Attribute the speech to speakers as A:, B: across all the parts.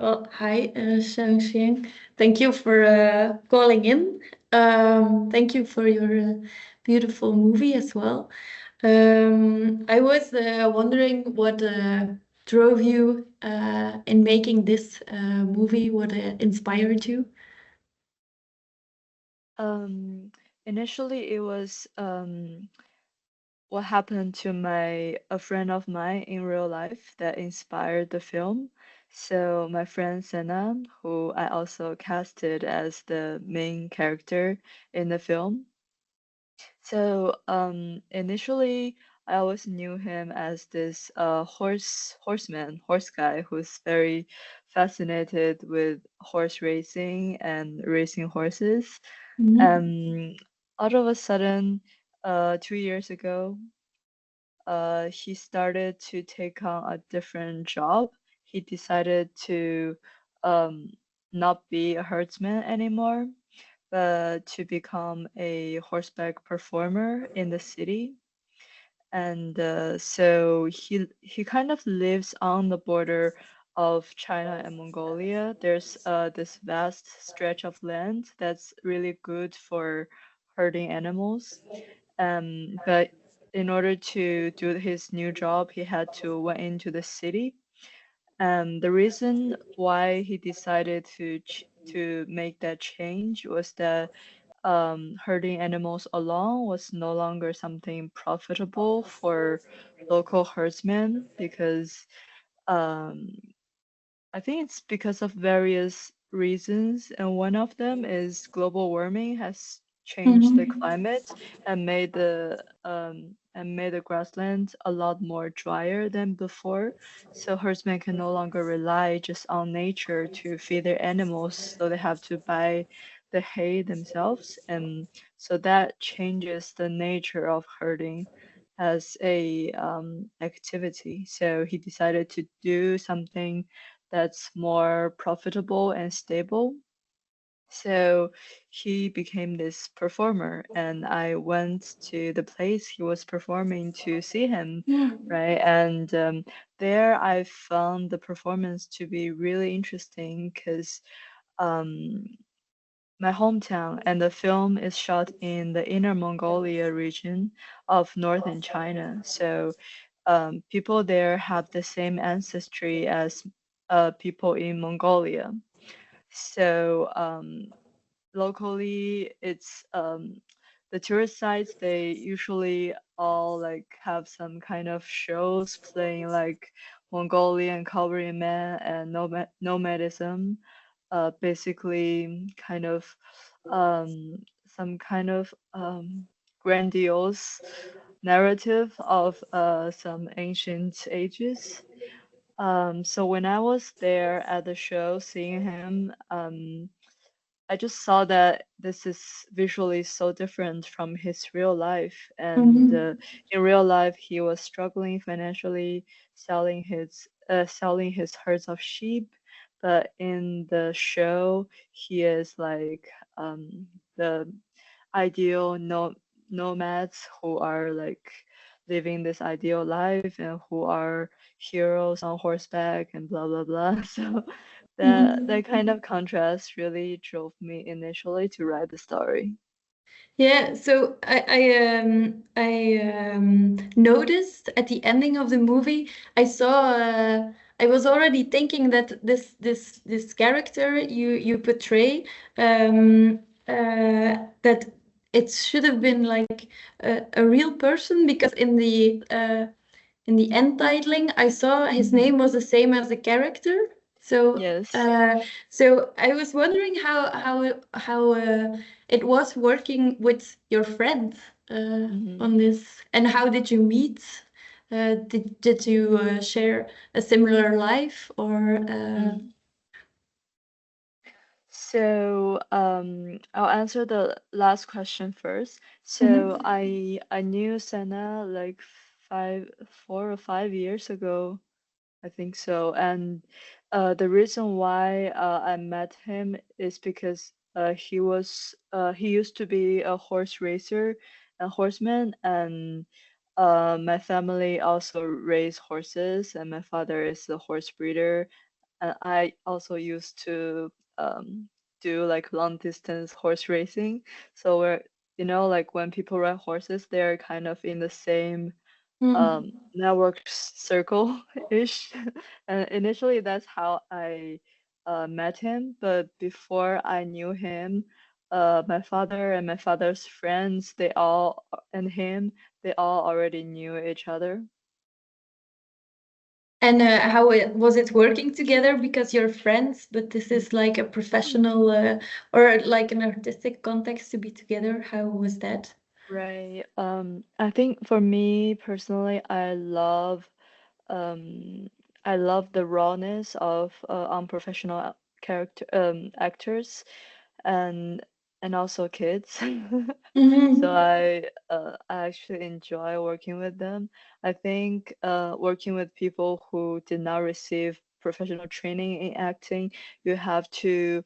A: Hi, Xiaoxuan. Thank you for calling in. Thank you for your beautiful movie as well. I was wondering what drove you in making this movie, what inspired you?
B: Um, Initially, it was what happened to a friend of mine in real life that inspired the film. So my friend Saina, who I also casted as the main character in the film. So initially, I always knew him as this horse guy who's very fascinated with horse racing and racing horses.
A: Mhm.
B: Um, Out of a sudden, 2 years ago, he started to take on a different job. He decided to um, not be a herdsman anymore, but to become a horseback performer in the city. And so he kind of lives on the border of China and Mongolia. There's this vast stretch of land that's really good for herding animals. But in order to do his new job, he had to went into the city. The reason why he decided to make that change was that herding animals alone was no longer something profitable for local herdsmen because um, I think it's because of various reasons, and one of them is global warming has changed the
A: Mhm.
B: climate and made the grasslands a lot more drier than before. So herdsmen can no longer rely just on nature to feed their animals, so they have to buy the hay themselves, and so that changes the nature of herding as a activity. So he decided to do something that's more profitable and stable. So he became this performer, and I went to the place he was performing to see him,
A: Mhm.
B: right? And there I found the performance to be really interesting because um, my hometown and the film is shot in the Inner Mongolia region of northern China. So people there have the same ancestry as people in Mongolia. So locally, it's the tourist sites. They usually all like have some kind of shows playing like Mongolian cavalryman and nomadism. Basically, kind of some kind of grandiose narrative of some ancient ages. So when I was there at the show seeing him, I just saw that this is visually so different from his real life. And
A: Mhm.
B: in real life, he was struggling financially, selling his herds of sheep. But in the show, he is like the ideal nomads who are like living this ideal life and who are heroes on horseback and blah blah blah. So that
A: Mhm.
B: kind of contrast really drove me initially to write the story.
A: Yeah, so I noticed at the ending of the movie, I saw I was already thinking that this character you portray that it should have been like a real person because in the end titling I saw his
B: Hmm.
A: name was the same as the character. So
B: Yes.
A: so I was wondering how it was working with your friend
B: Hmm.
A: on this, and how did you meet? Did you share a similar life or?
B: So I'll answer the last question first. So
A: Mhm.
B: I knew Senna like 4 or 5 years ago, I think so. And the reason why I met him is because he used to be a horse racer, a horseman, and my family also raise horses, and my father is a horse breeder. And I also used to do like long distance horse racing. So we're, like when people ride horses, they're kind of in the same
A: Mm.
B: network circle ish. And initially, that's how I met him. But before I knew him, my father and my father's friends, and him, they all already knew each other.
A: And how was it working together? Because you're friends, but this is like a professional or like an artistic context to be together. How was that?
B: Right. I think for me personally, um, I love the rawness of unprofessional character actors and also kids. So
A: Mm-hmm.
B: I actually enjoy working with them. I think working with people who did not receive professional training in acting, you have to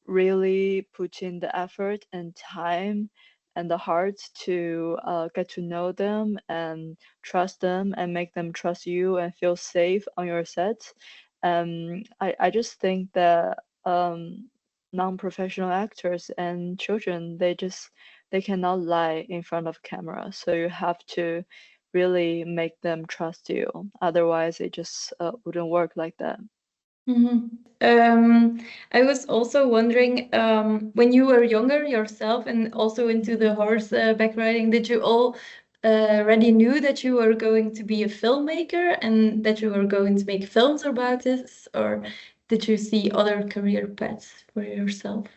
B: really put in the effort and time and the heart to get to know them and trust them and make them trust you and feel safe on your set. I just think that non-professional actors and children, they cannot lie in front of camera. So you have to really make them trust you. Otherwise, it just wouldn't work like that.
A: Mm-hmm. I was also wondering, when you were younger yourself and also into the horse back riding, did you all already knew that you were going to be a filmmaker and that you were going to make films about this, or did you see other career paths for yourself?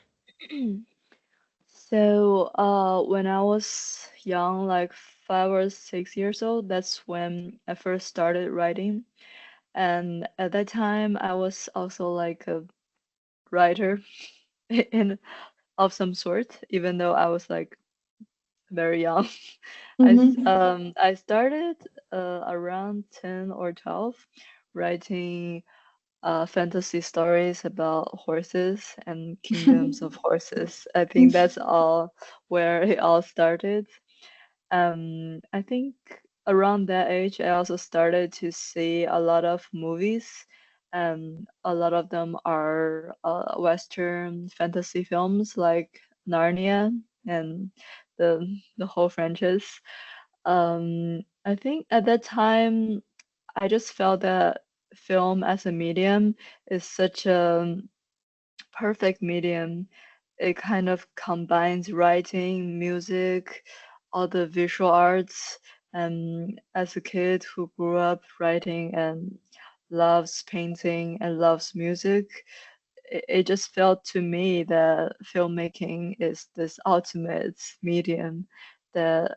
B: So, when I was young, like 5 or 6 years old, that's when I first started writing. And at that time, I was also like a writer in of some sort, even though I was like very young.
A: Mm-hmm.
B: I started around 10 or 12 writing fantasy stories about horses and kingdoms of horses. I think that's all where it all started. I think around that age, I also started to see a lot of movies. A lot of them are Western fantasy films like Narnia and the whole franchise. I think at that time, I just felt that film as a medium is such a perfect medium. It kind of combines writing, music, all the visual arts. And as a kid who grew up writing and loves painting and loves music, it just felt to me that filmmaking is this ultimate medium that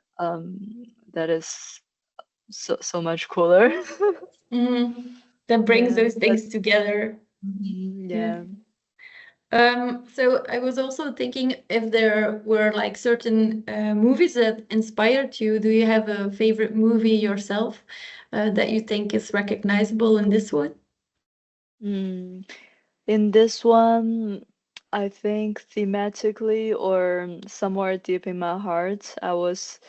B: that is so much cooler.
A: Mm-hmm. That brings
B: Yeah,
A: those things together. Yeah.
B: yeah.
A: So I was also thinking if there were like certain movies that inspired you. Do you have a favorite movie yourself that you think is recognizable in this one?
B: Mm. In this one, I think thematically or somewhere deep in my heart, I was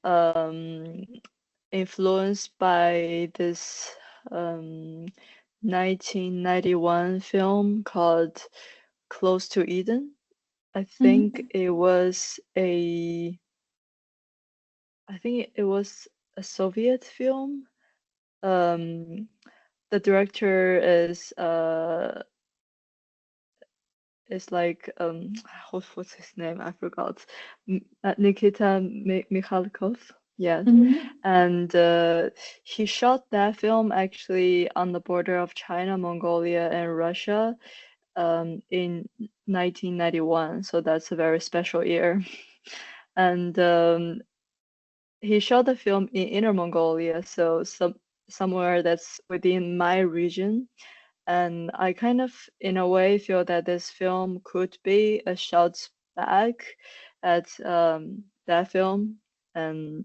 B: um, influenced by this um, 1991 film called Close to Eden. I think
A: Mhm.
B: it was I think it was a Soviet film. Um, the director is like what's his name? I forgot. Nikita Mikhalkov. Yeah,
A: Mhm.
B: and he shot that film actually on the border of China, Mongolia, and Russia in 1991. So that's a very special year. And he shot the film in Inner Mongolia, so somewhere that's within my region. And I kind of, in a way, feel that this film could be a shot back at that film. And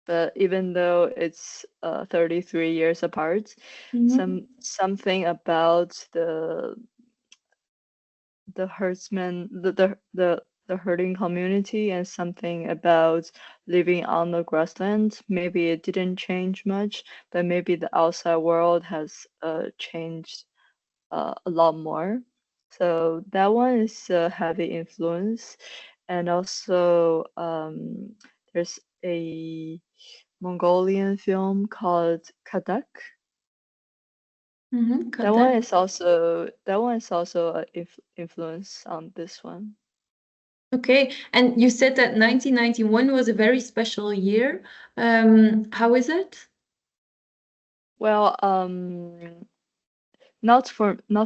B: but even though it's 33 years apart,
A: Mhm.
B: something about the herdsman, the herding community, and something about living on the grassland. Maybe it didn't change much, but maybe the outside world has changed a lot more. So that one is a heavy influence, and also there's a Mongolian film called Kadak.
A: Kadak.
B: That one is also a influence on this one.
A: Okay, and you said that 1991 was a very special year. How is it?
B: Well, not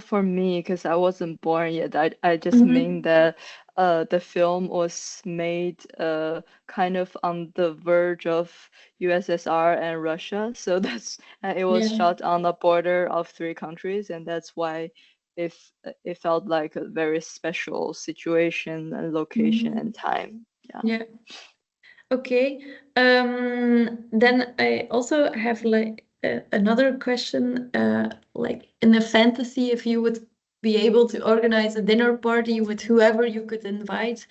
B: for me because I wasn't born yet. I just mean
A: Mm-hmm.
B: that the film was made kind of on the verge of USSR and Russia, so that's it was
A: Yeah.
B: shot on the border of three countries, and that's why it felt like a very special situation and location
A: Mm-hmm.
B: and time. Yeah.
A: Yeah. Okay. Then I also have like another question. Like in a fantasy, if you would be able to organize a dinner party with whoever you could invite,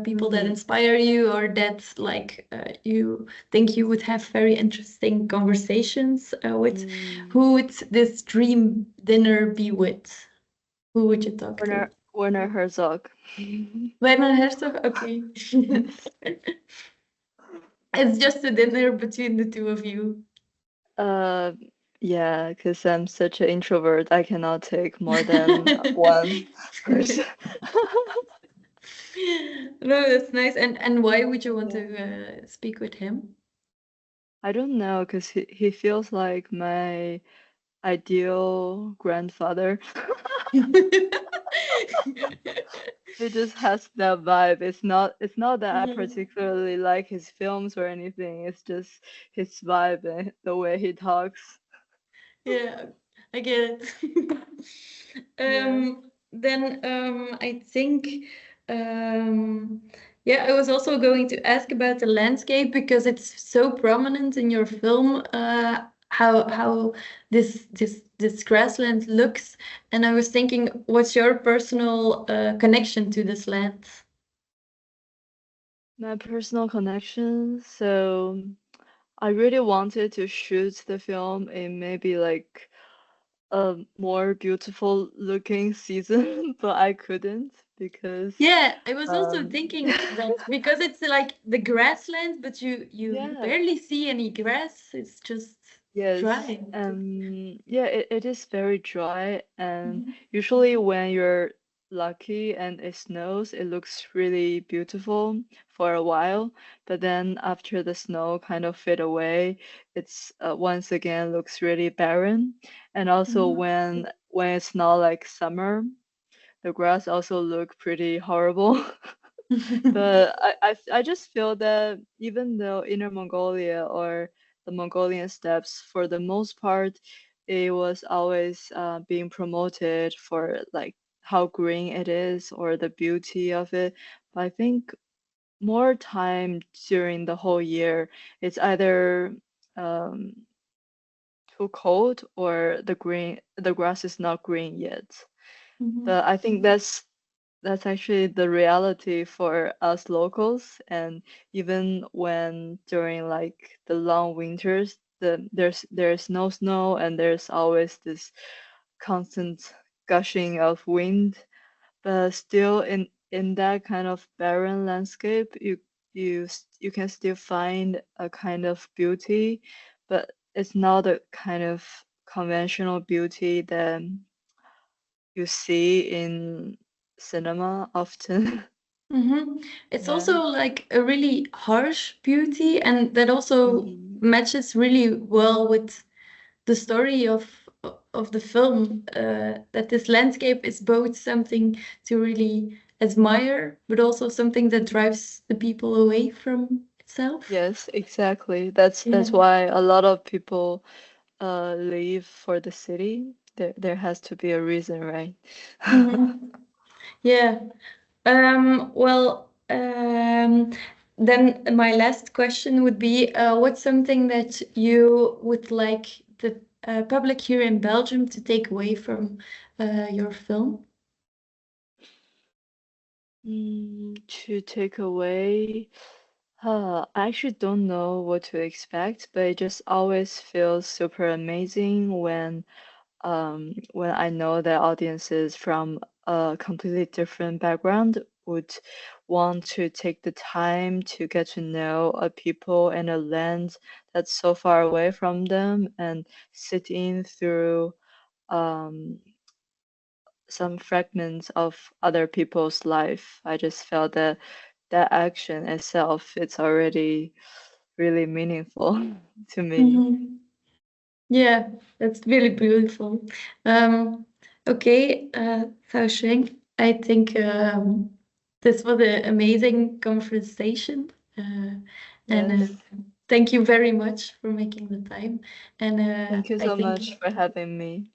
A: people that
B: Mm,
A: inspire you or that like you think you would have very interesting conversations with,
B: mm.
A: who would this dream dinner be with? Who would you talk to?
B: Werner Herzog.
A: Werner Herzog? Okay. It's just a dinner between the two of you.
B: Uh, yeah, because I'm such an introvert, I cannot take more than one person.
A: No, that's nice. And why would you want
B: Yeah.
A: to speak with him?
B: I don't know, because he feels like my ideal grandfather. He just has that vibe. It's not that I
A: Mhm.
B: particularly like his films or anything. It's just his vibe and the way he talks.
A: Yeah, I get it.
B: Yeah.
A: I think yeah, I was also going to ask about the landscape because it's so prominent in your film, how this grassland looks, and I was thinking, what's your personal connection to this land?
B: My personal connection. So I really wanted to shoot the film in maybe like a more beautiful looking season, but I couldn't because
A: Yeah, I was also
B: um
A: thinking that because it's like the grassland, but you
B: yeah,
A: barely see any grass. It's just
B: yes,
A: dry.
B: yeah, it is very dry, and
A: Mhm.
B: usually when you're lucky and it snows, it looks really beautiful for a while, but then after the snow kind of fade away, it's once again looks really barren. And also
A: Mhm.
B: when it's not like summer, the grass also look pretty horrible. But I just feel that even though Inner Mongolia or the Mongolian steppes, for the most part, it was always being promoted for like how green it is or the beauty of it. But I think more time during the whole year, it's either um, too cold or the grass is not green yet.
A: Mhm.
B: But I think that's actually the reality for us locals. And even when during like the long winters, there's no snow and there's always this constant gushing of wind. But still in that kind of barren landscape, you can still find a kind of beauty, but it's not a kind of conventional beauty that you see in cinema often.
A: Mhm. It's
B: Yeah.
A: also like a really harsh beauty, and that also
B: Hmm.
A: matches really well with the story of the film. That this landscape is both something to really admire, but also something that drives the people away from itself.
B: Yes, exactly.
A: Yeah.
B: That's why a lot of people leave for the city. There has to be a reason, right?
A: Mhm. Yeah. Well, then my last question would be, what's something that you would like the public here in Belgium to take away from your film?
B: To take away, I actually don't know what to expect, but it just always feels super amazing when when I know that audiences from a completely different background would want to take the time to get to know a people and a land that's so far away from them and sit in through um, some fragments of other people's life. I just felt that that action itself, it's already really meaningful to me.
A: Yeah, that's really beautiful. Okay, Xiaoxuan, I think this was an amazing conversation. And
B: Yes.
A: thank you very much for making the time. And
B: Thank you
A: I
B: so
A: think,
B: much for having me.